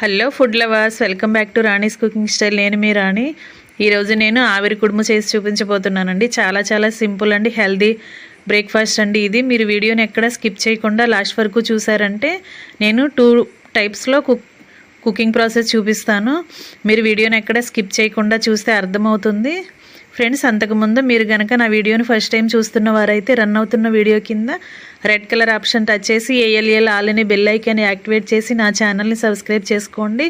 Hello food lovers, welcome back to Rani's cooking style. నేను మీ రాణి. ఈరోజు నేను ఆవిరి కుడుము చేసి చూపించబోతున్నానండి. చాలా సింపుల్ అండి, హెల్దీ బ్రేక్ఫాస్ట్ అండి ఇది. మీరు వీడియోని ఎక్కడ స్కిప్ చేయకుండా లాస్ట్ వరకు చూసారంటే నేను 2 టైప్స్లో కుకింగ్ ప్రాసెస్ చూపిస్తాను. మీరు వీడియోని ఎక్కడ స్కిప్ చేయకుండా చూస్తే అర్థమవుతుంది. ఫ్రెండ్స్, అంతకుముందు మీరు కనుక నా వీడియోని ఫస్ట్ టైం చూస్తున్న వారైతే రన్ అవుతున్న వీడియో కింద రెడ్ కలర్ ఆప్షన్ టచ్ చేసి ALL ఆల్ అని బెల్ ఐకాన్ యాక్టివేట్ చేసి నా ఛానల్ని సబ్స్క్రైబ్ చేసుకోండి.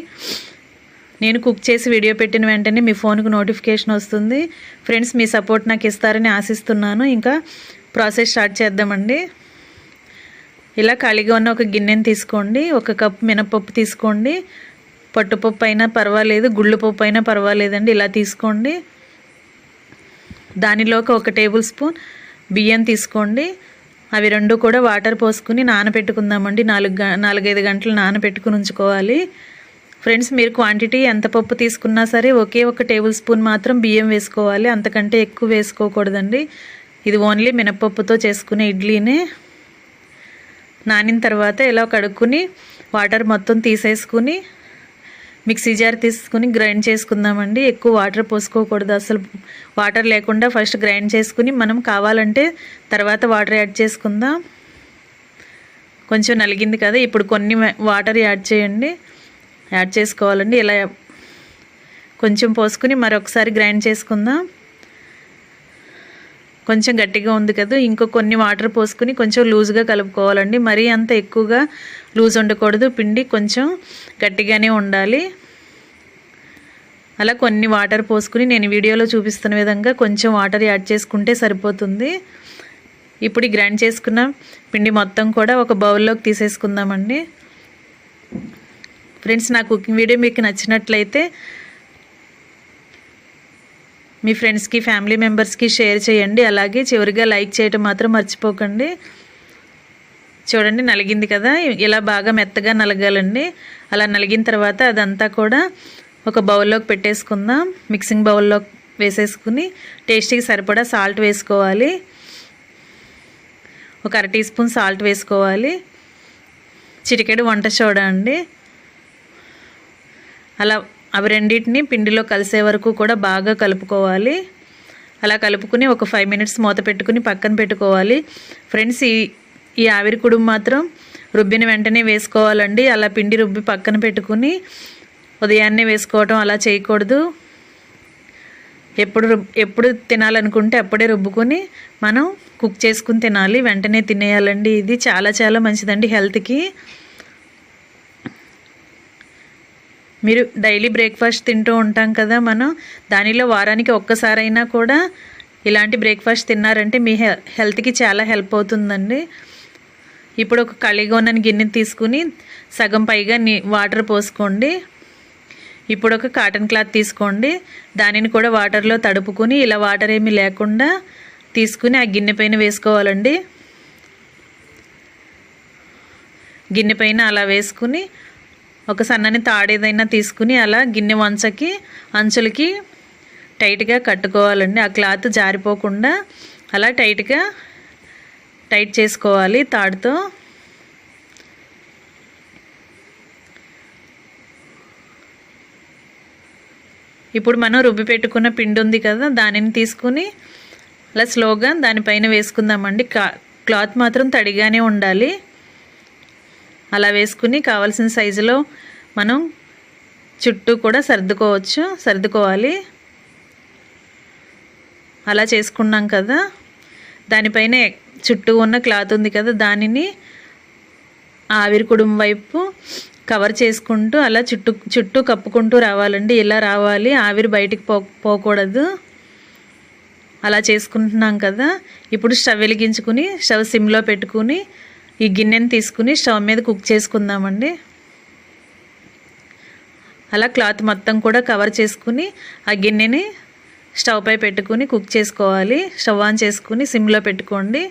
నేను కుక్ చేసి వీడియో పెట్టిన వెంటనే మీ ఫోన్కు నోటిఫికేషన్ వస్తుంది. ఫ్రెండ్స్, మీ సపోర్ట్ నాకు ఇస్తారని ఆశిస్తున్నాను. ఇంకా ప్రాసెస్ స్టార్ట్ చేద్దామండి. ఇలా ఖాళీగా ఉన్న ఒక గిన్నెని తీసుకోండి. 1 కప్ మినపప్పు తీసుకోండి. పట్టుపప్పు అయినా పర్వాలేదు, గుళ్ళు పప్పు అయినా పర్వాలేదండి. ఇలా తీసుకోండి. దానిలోకి 1 టేబుల్ స్పూన్ బియ్యం తీసుకోండి. అవి 2 కూడా వాటర్ పోసుకుని నానబెట్టుకుందామండి. 4-5 గంటలు నానబెట్టుకుని ఉంచుకోవాలి. ఫ్రెండ్స్, మీరు క్వాంటిటీ ఎంత పప్పు తీసుకున్నా సరే ఒకే 1 టేబుల్ స్పూన్ మాత్రం బియ్యం వేసుకోవాలి. అంతకంటే ఎక్కువ వేసుకోకూడదండి. ఇది ఓన్లీ మినపప్పుతో చేసుకునే ఇడ్లీనే. నానిన తర్వాత ఇలా కడుక్కుని వాటర్ మొత్తం తీసేసుకుని మిక్సీ జార్ తీసుకుని గ్రైండ్ చేసుకుందామండి. ఎక్కువ వాటర్ పోసుకోకూడదు, అసలు వాటర్ లేకుండా ఫస్ట్ గ్రైండ్ చేసుకుని మనం కావాలంటే తర్వాత వాటర్ యాడ్ చేసుకుందాం. కొంచెం నలిగింది కదా, ఇప్పుడు కొన్ని వాటర్ యాడ్ చేయండి. యాడ్ చేసుకోవాలండి. ఇలా కొంచెం పోసుకుని మరొకసారి గ్రైండ్ చేసుకుందాం. కొంచెం గట్టిగా ఉంది కదా, ఇంకో కొన్ని వాటర్ పోసుకుని కొంచెం లూజ్గా కలుపుకోవాలండి. మరీ అంత ఎక్కువగా లూజ్ ఉండకూడదు, పిండి కొంచెం గట్టిగానే ఉండాలి. అలా కొన్ని వాటర్ పోసుకుని నేను వీడియోలో చూపిస్తున్న విధంగా కొంచెం వాటర్ యాడ్ చేసుకుంటే సరిపోతుంది. ఇప్పుడు ఈ గ్రైండ్ చేసుకున్న పిండి మొత్తం కూడా ఒక బౌల్లోకి తీసేసుకుందామండి. ఫ్రెండ్స్, నా కుకింగ్ వీడియో మీకు నచ్చినట్లయితే మీ ఫ్రెండ్స్కి, ఫ్యామిలీ మెంబర్స్కి షేర్ చేయండి. అలాగే చివరిగా లైక్ చేయటం మాత్రం మర్చిపోకండి. చూడండి, నలిగింది కదా, ఇలా బాగా మెత్తగా నలగాలండి. అలా నలిగిన తర్వాత అదంతా కూడా ఒక బౌల్లోకి పెట్టేసుకుందాం. మిక్సింగ్ బౌల్లోకి వేసేసుకుని టేస్ట్కి సరిపడా సాల్ట్ వేసుకోవాలి. ఒక 1/2 టీ స్పూన్ సాల్ట్ వేసుకోవాలి. చిటికెడు వంట సోడా అండి. అలా అవి రెండింటిని పిండిలో కలిసే వరకు కూడా బాగా కలుపుకోవాలి. అలా కలుపుకుని ఒక 5 మినిట్స్ మూత పెట్టుకుని పక్కన పెట్టుకోవాలి. ఫ్రెండ్స్, ఈ ఆవిరి కుడుము మాత్రం రుబ్బిన వెంటనే వేసుకోవాలండి. అలా పిండి రుబ్బి పక్కన పెట్టుకుని ఉదయాన్నే వేసుకోవటం అలా చేయకూడదు. ఎప్పుడు తినాలనుకుంటే అప్పుడే రుబ్బుకొని మనం కుక్ చేసుకుని తినాలి. వెంటనే తినేయాలండి. ఇది చాలా మంచిదండి హెల్త్కి. మీరు డైలీ బ్రేక్ఫాస్ట్ తింటూ ఉంటాం కదా మనం, దానిలో వారానికి ఒక్కసారైనా కూడా ఇలాంటి బ్రేక్ఫాస్ట్ తిన్నారంటే మీ హెల్త్కి చాలా హెల్ప్ అవుతుందండి. ఇప్పుడు ఒక ఖాళీగా ఉన్న గిన్నె తీసుకుని సగం పైగా వాటర్ పోసుకోండి. ఇప్పుడు ఒక కాటన్ క్లాత్ తీసుకోండి. దానిని కూడా వాటర్లో తడుపుకుని ఇలా వాటర్ ఏమీ లేకుండా తీసుకుని ఆ గిన్నె పైన వేసుకోవాలండి. గిన్నె పైన అలా వేసుకుని ఒక సన్నని తాడేదైనా తీసుకుని అలా గిన్నె అంచులకి టైట్గా కట్టుకోవాలండి. ఆ క్లాత్ జారిపోకుండా అలా టైట్ చేసుకోవాలి తాడుతో. ఇప్పుడు మనం రుబ్బి పెట్టుకున్న పిండి ఉంది కదా, దానిని తీసుకుని అలా స్లోగా దానిపైన వేసుకుందామండి. క్లాత్ మాత్రం తడిగానే ఉండాలి. అలా వేసుకుని కావాల్సిన సైజులో మనం చుట్టూ కూడా సర్దుకోవాలి. అలా చేసుకున్నాం కదా, దానిపైన చుట్టూ ఉన్న క్లాత్ ఉంది కదా, దానిని ఆవిరి కుడుము వైపు కవర్ చేసుకుంటూ అలా చుట్టూ కప్పుకుంటూ రావాలండి. ఇలా రావాలి, ఆవిరి బయటికి పోకూడదు. అలా చేసుకుంటున్నాం కదా. ఇప్పుడు స్టవ్ వెలిగించుకుని స్టవ్ సిమ్లో పెట్టుకుని ఈ గిన్నెని తీసుకుని స్టవ్ మీద కుక్ చేసుకుందామండి. అలా క్లాత్ మొత్తం కూడా కవర్ చేసుకుని ఆ గిన్నెని స్టవ్ పై పెట్టుకుని కుక్ చేసుకోవాలి. స్టవ్ ఆన్ చేసుకుని సిమ్లో పెట్టుకోండి.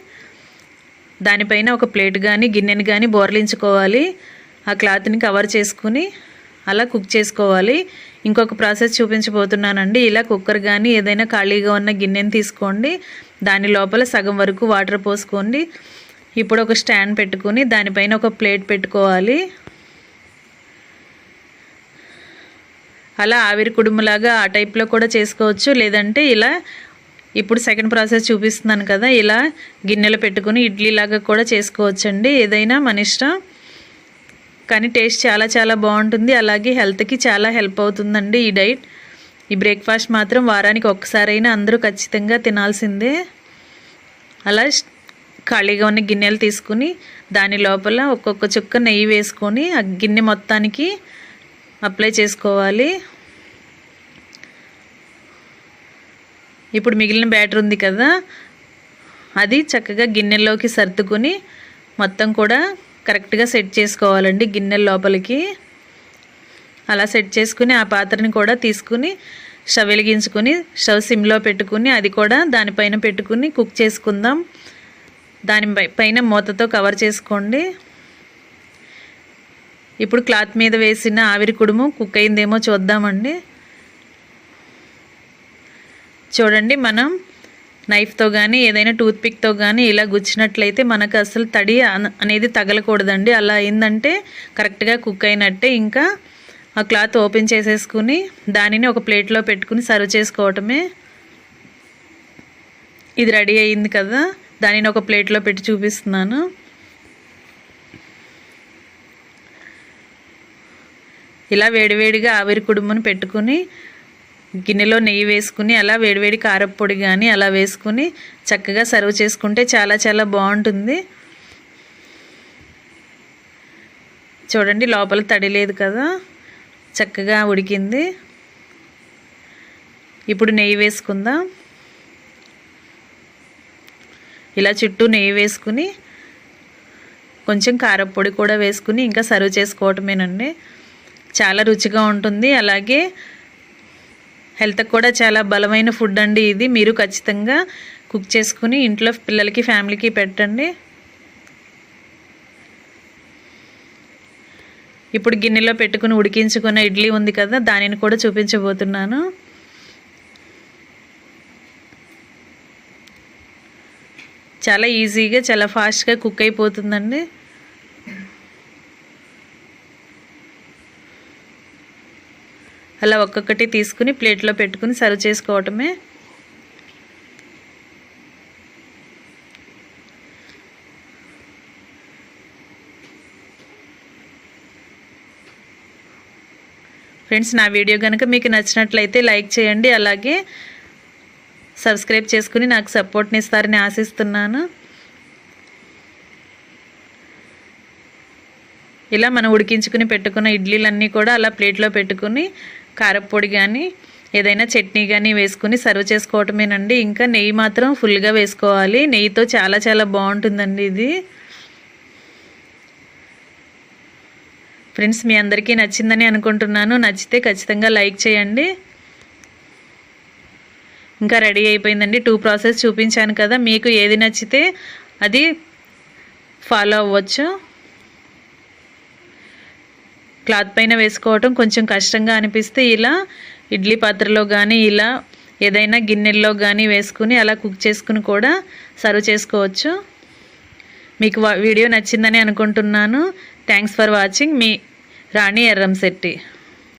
దానిపైన ఒక ప్లేట్ కానీ గిన్నెని కానీ బోర్లించుకోవాలి. ఆ క్లాత్ని కవర్ చేసుకుని అలా కుక్ చేసుకోవాలి. ఇంకొక ప్రాసెస్ చూపించబోతున్నానండి. ఇలా కుక్కర్ కానీ ఏదైనా ఖాళీగా ఉన్న గిన్నెని తీసుకోండి. దాని లోపల సగం వరకు వాటర్ పోసుకోండి. ఇప్పుడు ఒక స్టాండ్ పెట్టుకుని దానిపైన ఒక ప్లేట్ పెట్టుకోవాలి. అలా ఆవిరి కుడుములాగా ఆ టైప్లో కూడా చేసుకోవచ్చు. లేదంటే ఇలా ఇప్పుడు సెకండ్ ప్రాసెస్ చూపిస్తున్నాను కదా, ఇలా గిన్నెలో పెట్టుకుని ఇడ్లీలాగా కూడా చేసుకోవచ్చండి. ఏదైనా మన ఇష్టం, కానీ టేస్ట్ చాలా చాలా బాగుంటుంది. అలాగే హెల్త్కి చాలా హెల్ప్ అవుతుందండి ఈ డైట్. ఈ బ్రేక్ఫాస్ట్ మాత్రం వారానికి ఒక్కసారైనా అందరూ ఖచ్చితంగా తినాల్సిందే. అలా ఖాళీగా ఉన్న గిన్నెలు తీసుకుని దాని లోపల ఒక్కొక్క చుక్క నెయ్యి వేసుకొని ఆ గిన్నె మొత్తానికి అప్లై చేసుకోవాలి. ఇప్పుడు మిగిలిన బ్యాటర్ ఉంది కదా, అది చక్కగా గిన్నెల్లోకి సర్దుకుని మొత్తం కూడా కరెక్ట్గా సెట్ చేసుకోవాలండి గిన్నెల లోపలికి. అలా సెట్ చేసుకుని ఆ పాత్రని కూడా తీసుకుని స్టవ్ వెలిగించుకొని స్టవ్ సిమ్లో పెట్టుకుని అది కూడా దానిపైన పెట్టుకుని కుక్ చేసుకుందాం. దాని పైన మూతతో కవర్ చేసుకోండి. ఇప్పుడు క్లాత్ మీద వేసిన ఆవిరి కుడుము కుక్ అయిందేమో చూద్దామండి. చూడండి, మనం నైఫ్తో కానీ ఏదైనా టూత్పిక్తో కానీ ఇలా గుచ్చినట్లయితే మనకు అసలు తడి అనేది తగలకూడదండి. అలా అయిందంటే కరెక్ట్గా కుక్ అయినట్టే. ఇంకా ఆ క్లాత్ ఓపెన్ చేసేసుకుని దానిని ఒక ప్లేట్లో పెట్టుకుని సర్వ్ చేసుకోవటమే. ఇది రెడీ అయింది కదా, దానిని ఒక ప్లేట్లో పెట్టి చూపిస్తున్నాను. ఇలా వేడివేడిగా ఆవిరి కుడుమును పెట్టుకుని గిన్నెలో నెయ్యి వేసుకుని అలా వేడివేడి కారప్పొడి కానీ అలా వేసుకుని చక్కగా సర్వ్ చేసుకుంటే చాలా చాలా బాగుంటుంది. చూడండి, లోపల తడి లేదు కదా, చక్కగా ఉడికింది. ఇప్పుడు నెయ్యి వేసుకుందాం. ఇలా చుట్టూ నెయ్యి వేసుకుని కొంచెం కారప్పొడి కూడా వేసుకుని ఇంకా సర్వ్ చేసుకోవటమేనండి. చాలా రుచిగా ఉంటుంది. అలాగే హెల్త్కి కూడా చాలా బలమైన ఫుడ్ అండి ఇది. మీరు ఖచ్చితంగా కుక్ చేసుకుని ఇంట్లో పిల్లలకి ఫ్యామిలీకి పెట్టండి. ఇప్పుడు గిన్నెలో పెట్టుకుని ఉడికించుకున్న ఇడ్లీ ఉంది కదా, దానిని కూడా చూపించబోతున్నాను. చాలా ఈజీగా చాలా ఫాస్ట్గా కుక్ అయిపోతుందండి. అలా ఒక్కొక్కటి తీసుకుని ప్లేట్లో పెట్టుకుని సర్వ్ చేసుకోవటమే. ఫ్రెండ్స్, నా వీడియో కనుక మీకు నచ్చినట్లయితే లైక్ చేయండి. అలాగే సబ్స్క్రైబ్ చేసుకుని నాకు సపోర్ట్ని ఇస్తారని ఆశిస్తున్నాను. ఇలా మనం ఉడికించుకుని పెట్టుకున్న ఇడ్లీలన్నీ కూడా అలా ప్లేట్లో పెట్టుకుని కారప్పొడి కానీ ఏదైనా చట్నీ కానీ వేసుకుని సర్వ్ చేసుకోవటమేనండి. ఇంకా నెయ్యి మాత్రం ఫుల్గా వేసుకోవాలి. నెయ్యితో చాలా చాలా బాగుంటుందండి ఇది. ఫ్రెండ్స్, మీ అందరికీ నచ్చిందని అనుకుంటున్నాను. నచ్చితే ఖచ్చితంగా లైక్ చేయండి. ఇంకా రెడీ అయిపోయిందండి. 2 ప్రాసెస్ చూపించాను కదా, మీకు ఏది నచ్చితే అది ఫాలో అవ్వచ్చు. క్లాత్ పైన వేసుకోవటం కొంచెం కష్టంగా అనిపిస్తే ఇలా ఇడ్లీ పాత్రలో కానీ ఇలా ఏదైనా గిన్నెల్లో కానీ వేసుకుని అలా కుక్ చేసుకుని కూడా సర్వ్ చేసుకోవచ్చు. మీకు వీడియో నచ్చిందని అనుకుంటున్నాను. Thanks for watching. Me Rani Erramsetti.